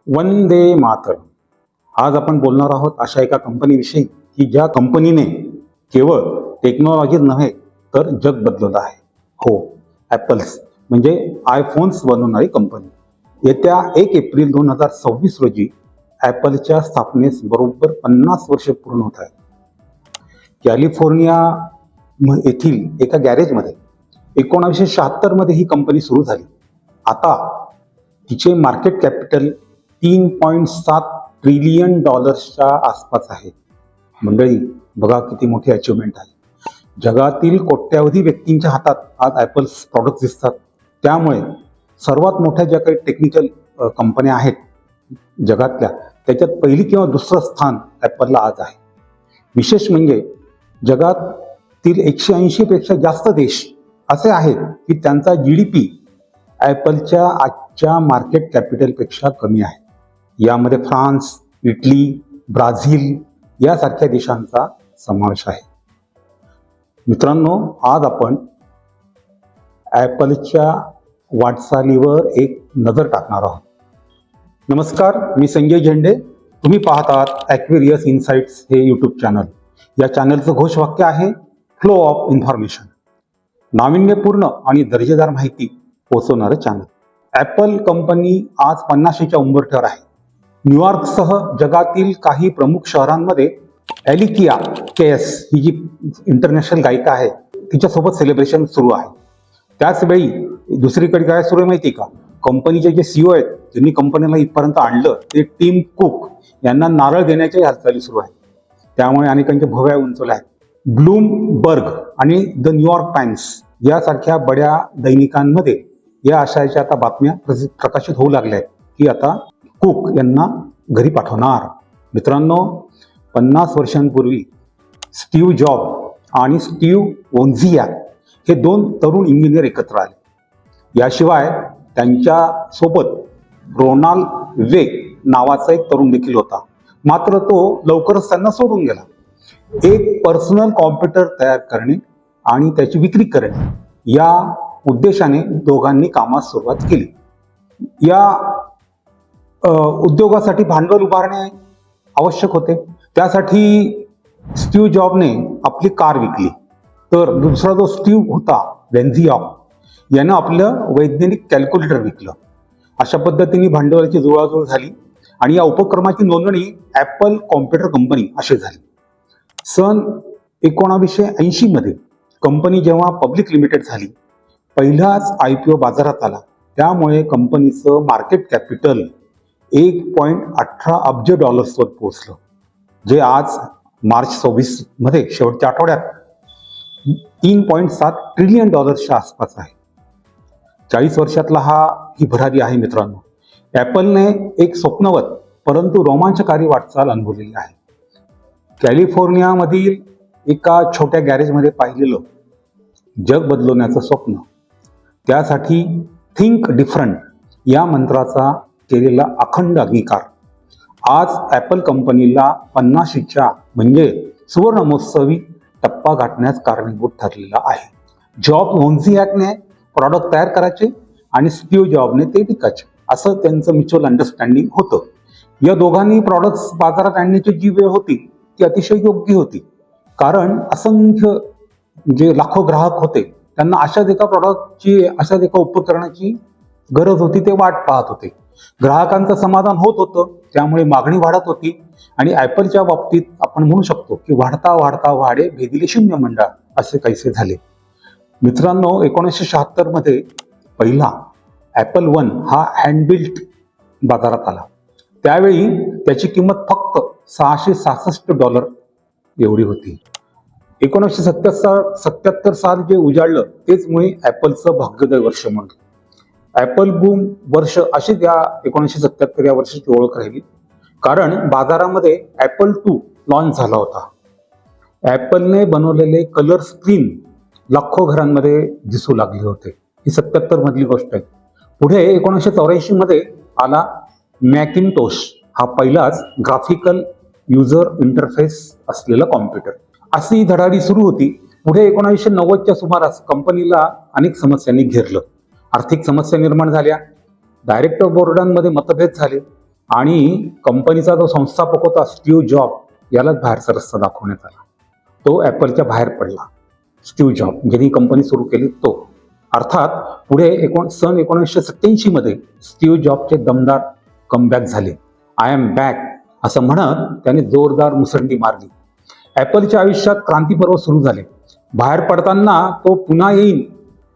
वंदे मातरम. आज आपण बोलणार आहोत अशा एका कंपनीविषयी की ज्या कंपनीने केवळ टेक्नॉलॉजी नव्हे तर जग बदलवलं आहे. हो, ॲपल्स म्हणजे आयफोन्स बनवणारी कंपनी. येत्या 1 एप्रिल 2026 रोजी ॲपलच्या स्थापनेस बरोबर 50 वर्षे पूर्ण होत आहेत. कॅलिफोर्निया येथील एका गॅरेजमध्ये 1976 मध्ये ही कंपनी सुरू झाली. आता तिचे मार्केट कॅपिटल $3.7 ट्रिलियन आसपास आहे. मंडळी, बघा किती मोठी अचिव्हमेंट आहे. जगातील कोट्यावधी व्यक्तींच्या हातात आज ॲपल्स प्रॉडक्ट दिसतात. त्यामुळे सर्वात मोठ्या ज्या काही टेक्निकल कंपन्या आहेत जगातल्या, त्याच्यात पहिली किंवा दुसरं स्थान ॲपलला आज आहे. विशेष म्हणजे जगातील 180 पेक्षा जास्त देश असे आहेत की त्यांचा GDP ॲपलच्या आजच्या मार्केट कॅपिटलपेक्षा कमी आहे. यामध्ये फ्रान्स, इटली, ब्राझील यासारख्या देशांचा समावेश आहे. मित्रांनो, आज आपण ॲपलच्या वाटचालीवर एक नजर टाकणार आहोत. नमस्कार, मी संजय झेंडे. तुम्ही पाहतात ॲक्वेरियस इन्साइट्स हे यूट्यूब चॅनल. या चॅनलचं घोषवाक्य आहे फ्लो ऑफ इन्फॉर्मेशन. नाविन्यपूर्ण आणि दर्जेदार माहिती पोहोचवणारं चॅनल. ॲपल कंपनी आज 50च्या उंबरठ्यावर आहे. न्यूयॉर्कसह जगातील काही प्रमुख शहरांमध्ये ॲलिकिया केएस ही जी इंटरनॅशनल गायिका आहे तिच्यासोबत सेलिब्रेशन सुरू आहे. त्याचवेळी दुसरीकडे काय सुरू आहे माहिती का? कंपनीचे जे CEO आहेत त्यांनी कंपनीला इथपर्यंत आणलं ते टिम कुक यांना नारळ देण्याच्याही हालचाली सुरू आहेत. त्यामुळे अनेकांच्या भुवया उंचवल्या आहेत. ब्लूमबर्ग आणि द न्यूयॉर्क टाइम्स यासारख्या बड्या दैनिकांमध्ये या आशयाच्या आता बातम्या प्रकाशित होऊ लागल्या आहेत की आता कुक यांना घरी पाठवणार. मित्रांनो, 50 वर्षांपूर्वी स्टीव्ह जॉब आणि स्टीव्ह वोन्झियाक हे 2 तरुण इंजिनियर एकत्र आले. याशिवाय त्यांच्या सोबत रोनाल्ड वेग नावाचा एक तरुण देखील होता. मात्र तो लवकरच त्यांना सोडून गेला. एक पर्सनल कॉम्प्युटर तयार करणे आणि त्याची विक्री करणे या उद्देशाने दोघांनी कामास सुरुवात केली. या उद्योगासाठी भांडवल उभारणे आवश्यक होते. त्यासाठी स्टीव्ह जॉबने आपली कार विकली. तर दुसरा जो स्टीव्ह होता वोन्झियाक यानं आपलं वैज्ञानिक कॅल्क्युलेटर विकलं. अशा पद्धतीने भांडवलाची जुळवाजुळव झाली आणि या उपक्रमाची नोंदणी ॲपल कॉम्प्युटर कंपनी अशी झाली. सन 1980 मध्ये कंपनी जेव्हा पब्लिक लिमिटेड झाली, पहिलाच IPO बाजारात आला. त्यामुळे कंपनीचं मार्केट कॅपिटल $1.18 अब्ज वर पोहोचलं, जे आज मार्च 26 मध्ये शेवटच्या आठवड्यात $3.7 ट्रिलियन आसपास आहे. 40 वर्षातला ही भरारी आहे. मित्रांनो, ॲपलने एक स्वप्नवत परंतु रोमांचकारी वाटचाल अनुभवलेली आहे. कॅलिफोर्नियामधील एका छोट्या गॅरेजमध्ये पाहिलेलं जग बदलवण्याचं स्वप्न, त्यासाठी थिंक डिफरंट या मंत्राचा केलेला अखंड अंगीकार आज ॲपल कंपनीला 50च्या म्हणजे सुवर्ण महोत्सवी टप्पा गाठण्यास कारणीभूत ठरलेला आहे. जॉब वोन्झियाकने प्रॉडक्ट तयार करायचे आणि स्टीव्ह जॉबने ते विकायचे, असं त्यांचं म्युच्युअल अंडरस्टँडिंग होतं. या दोघांनी प्रॉडक्ट्स बाजारात आणण्याची जी वेळ होती ती अतिशय योग्य होती. कारण असंख्य जे लाखो ग्राहक होते त्यांना अशाच एका प्रॉडक्टची, अशाच एका उपकरणाची गरज होती. ते वाट पाहत होते. ग्राहकांचं समाधान होत होतं, त्यामुळे मागणी वाढत होती. आणि ॲपलच्या बाबतीत आपण म्हणू शकतो की वाढता वाढता वाढे भेदिले शून्य मंडळ असे काहीसे झाले. मित्रांनो, 1976 मध्ये पहिला ॲपल वन हा हँडबिल्ट बाजारात आला. त्यावेळी त्याची किंमत फक्त $666 एवढी होती. 1977 साल जे उजाडलं तेच मुळे ॲपलचं भाग्योदय वर्ष म्हणतो. ॲपल बूम वर्ष अशी त्या 1977 या वर्षाची ओळख राहिली. कारण बाजारामध्ये ॲपल 2 लॉन्च झाला होता. ॲपलने बनवलेले कलर स्क्रीन लाखो घरांमध्ये दिसू लागले होते. ही 77 मधली गोष्ट आहे. पुढे 1984 मध्ये आला मॅकिंटोश, हा पहिलाच ग्राफिकल युजर इंटरफेस असलेला कॉम्प्युटर. अशी धडाडी सुरू होती. पुढे 1990च्या सुमारास कंपनीला अनेक समस्यांनी घेरलं. आर्थिक समस्या निर्माण झाल्या, डायरेक्टर बोर्डांमध्ये मतभेद झाले आणि कंपनीचा जो संस्थापक होता स्टीव्ह जॉब, यालाच बाहेरचा रस्ता दाखवण्यात आला. तो ॲपलच्या बाहेर पडला. स्टीव्ह जॉब ज्यांनी कंपनी सुरू केली तो. अर्थात पुढे सन 1987 मध्ये स्टीव्ह जॉबचे दमदार कमबॅक झाले. आय एम बॅक असं म्हणत त्याने जोरदार मुसंडी मारली. ॲपलच्या आयुष्यात क्रांतीपर्व सुरू झाले. बाहेर पडताना तो पुन्हा येईन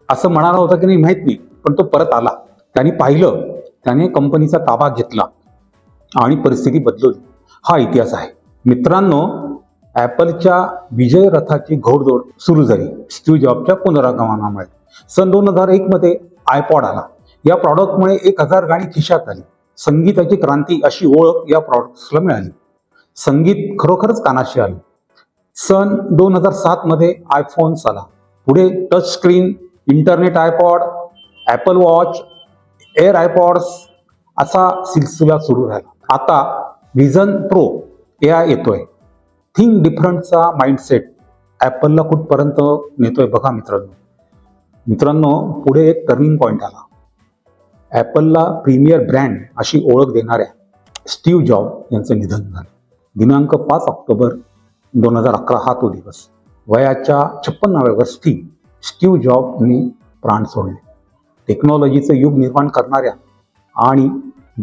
असं म्हणाला होता की नाही माहीत नाही, पण तो परत आला. त्याने पाहिलं, त्याने कंपनीचा ताबा घेतला आणि परिस्थिती बदलवली. हा इतिहास आहे मित्रांनो. ॲपलच्या विजय रथाची घोडदौड सुरू झाली स्टीव्ह जॉबच्या पुनरागमनामुळे. सन 2001 मध्ये आयपॉड आला. या प्रॉडक्टमुळे 1000 गाणी खिशात आली. संगीताची क्रांती अशी ओळख या प्रॉडक्ट्सला मिळाली. संगीत खरोखरच कानाशी आलं. सन 2007 मध्ये आयफोन्स आला. पुढे touch screen, internet iPod, Apple Watch, air iPods असा सिलसिला सुरू राहिला. आता व्हिजन प्रो AI येतोय. थिंक डिफरंटचा माइंडसेट ॲपलला कुठपर्यंत नेतोय बघा मित्रांनो. पुढे एक टर्निंग पॉईंट आला. ॲपलला प्रीमियर ब्रँड अशी ओळख देणाऱ्या स्टीव्ह जॉब यांचं निधन झालं. दिनांक 5 ऑक्टोबर 2011 हा तो दिवस. वयाच्या 56व्या वर्षी स्टीव्ह जॉबनी प्राण सोडले. टेक्नॉलॉजीचं युग निर्माण करणाऱ्या आणि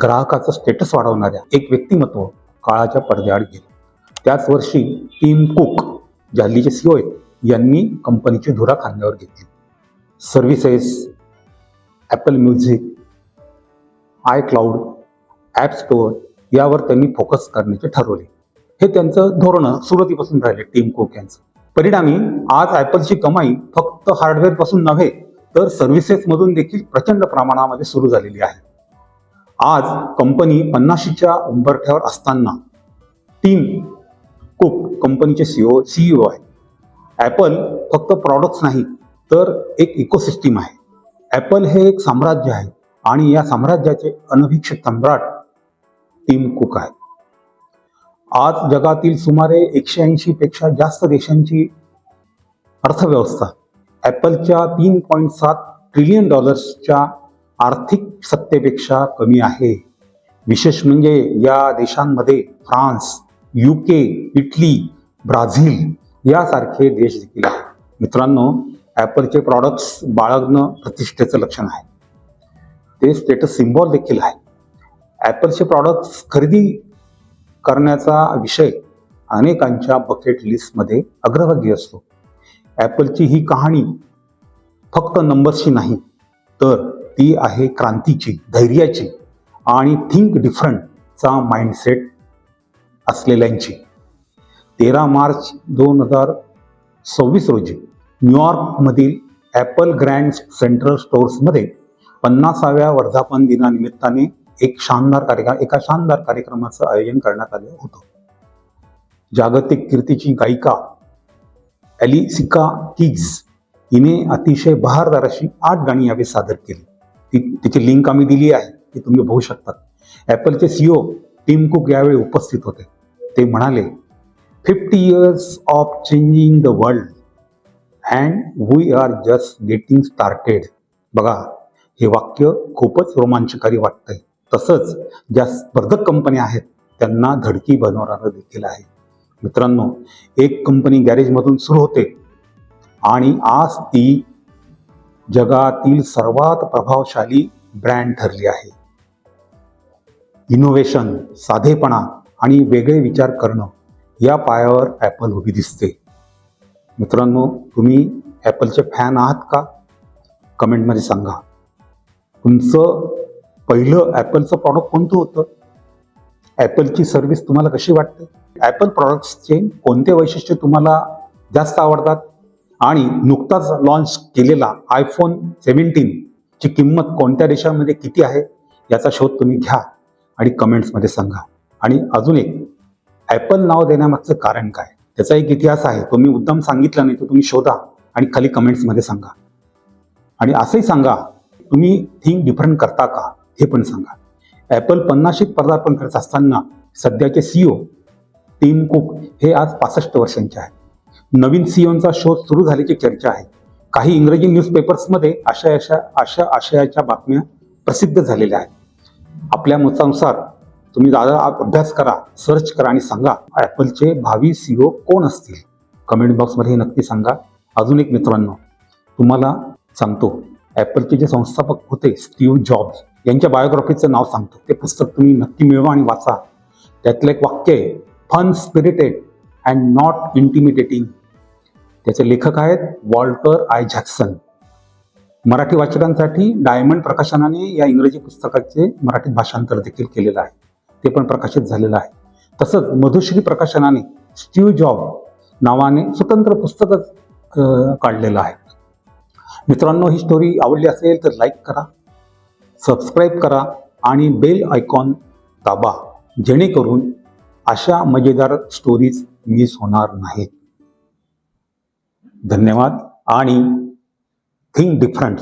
ग्राहकाचं स्टेटस वाढवणाऱ्या एक व्यक्तिमत्व काळाच्या पडद्याआड गेलं. त्याच वर्षी टिम कुक, जे हल्लीचे CEO आहेत, यांनी कंपनीची धुरा खांद्यावर घेतली. Services, Apple music, iCloud, app store यावर त्यांनी फोकस करण्याचे ठरवले. हे त्यांचं धोरण सुरुवातीपासून राहिले टिम कुक यांचं. परिणामी आज ॲपलची कमाई फक्त हार्डवेअरपासून नव्हे तर सर्व्हिसेसमधून देखील प्रचंड प्रमाणामध्ये सुरू झालेली आहे. आज कंपनी 50च्या उंबरठ्यावर असताना टिम कुक कंपनीचे CEO आहे. ॲपल फक्त प्रॉडक्ट्स नाही तर एक इकोसिस्टीम आहे. ॲपल हे एक साम्राज्य आहे आणि या साम्राज्याचे अनभिक्षित सम्राट टिम कुक आहे. आज जगातील सुमारे 180 पेक्षा जास्त देशांची अर्थव्यवस्था ॲपलच्या $3.7 ट्रिलियन आर्थिक सत्तेपेक्षा कमी आहे. विशेष म्हणजे या देशांमध्ये फ्रान्स, UK, इटली, ब्राझील यासारखे देश देखील आहेत. मित्रांनो, ॲपलचे प्रॉडक्ट्स बाळगणं प्रतिष्ठेचं लक्षण आहे. ते स्टेटस सिम्बॉल देखील आहे. ॲपलचे प्रॉडक्ट्स खरेदी करण्याचा विषय अनेकांच्या बकेट लिस्टमध्ये अग्रभागी असतो. ॲपलची ही कहाणी फक्त नंबर्सची नाही तर ती आहे क्रांतीची, धैर्याची आणि थिंक डिफरंटचा माइंडसेट असलेल्यांची. 13 मार्च 2026 रोजी न्यूयॉर्कमधील ॲपल ग्रँड सेंट्रल स्टोअर्समध्ये 50व्या वर्धापन दिनानिमित्ताने एका शानदार कार्यक्रमाचं आयोजन करण्यात आलं होतं. जागतिक कीर्तीची गायिका ॲलिसिका कीज हिने अतिशय बहारदार अशी 8 गाणी यावेळी सादर केली. तिची लिंक आम्ही दिली आहे, ती तुम्ही बघू शकता. ॲपलचे CEO टिम कुक यावेळी उपस्थित होते. ते म्हणाले, 50 years of changing the world and we are just getting started. बघा, हे वाक्य खूपच रोमांचकारी वाटतंय. तसंच ज्या स्पर्धक कंपन्या आहेत त्यांना धडकी बनवणारं देखील आहे. मित्रांनो, एक कंपनी गॅरेजमधून सुरू होते आणि आज ती जगातील सर्वात प्रभावशाली ब्रँड ठरली आहे. इनोव्हेशन, साधेपणा आणि वेगळे विचार करणं या पायावर ॲपल उभी दिसते. मित्रांनो, तुम्ही ॲपलचे फॅन आहात का? कमेंटमध्ये सांगा. तुमचं पहिलं ॲपलचं प्रॉडक्ट कोणतं होतं? ॲपलची सर्व्हिस तुम्हाला कशी वाटते? ॲपल प्रॉडक्ट्सचे कोणते वैशिष्ट्य तुम्हाला जास्त आवडतात? आणि नुकताच लॉन्च केलेला iPhone 17 ची किंमत कोणत्या देशामध्ये किती आहे याचा शोध तुम्ही घ्या आणि कमेंट्समध्ये सांगा. आणि अजून एक, ॲपल नाव देण्यामागचं कारण काय? त्याचा एक इतिहास आहे. तो मी मुद्दाम सांगितला नाही, तो तुम्ही शोधा आणि खाली कमेंट्समध्ये सांगा. आणि असंही सांगा, तुम्ही थिंक डिफरंट करता का हे पण सांगा. ॲपल 50शीत पदार्पण करत असताना सध्याचे CEO टिम कुक हे आज 65 वर्षांचे आहेत. नवीन CEOचा शोध सुरू झाल्याची चर्चा आहे. काही इंग्रजी न्यूजपेपर्समध्ये अशा आशयाच्या बातम्या प्रसिद्ध झालेल्या आहेत. आपल्या मतानुसार तुम्ही दादा अभ्यास करा, सर्च करा आणि सांगा ॲपलचे भावी CEO कोण असतील. कमेंट बॉक्समध्ये नक्की सांगा. अजून एक मित्रांनो, तुम्हाला सांगतो, ॲपलचे जे संस्थापक होते स्टीव्ह जॉब्स यांच्या बायोग्राफीचं नाव सांगतो. ते पुस्तक तुम्ही नक्की मिळवा आणि वाचा. त्यातलं एक वाक्य आहे, fun spirited and not intimidating. त्याचे लेखक आहेत वॉल्टर आय झॅक्सन. मराठी वाचकांसाठी डायमंड प्रकाशनाने या इंग्रजी पुस्तकाचे मराठीत भाषांतर देखील केलेलं आहे. ते पण प्रकाशित झालेलं आहे. तसंच मधुश्री प्रकाशनाने स्टीव्ह जॉब नावाने स्वतंत्र पुस्तकच काढलेलं आहे. मित्रांनो, ही स्टोरी आवडली असेल तर लाईक करा, सबस्क्राईब करा आणि बेल आयकॉन दाबा, जेणेकरून अशा मजेदार स्टोरीज मिस होणार नाहीत. धन्यवाद आणि थिंक डिफरंट.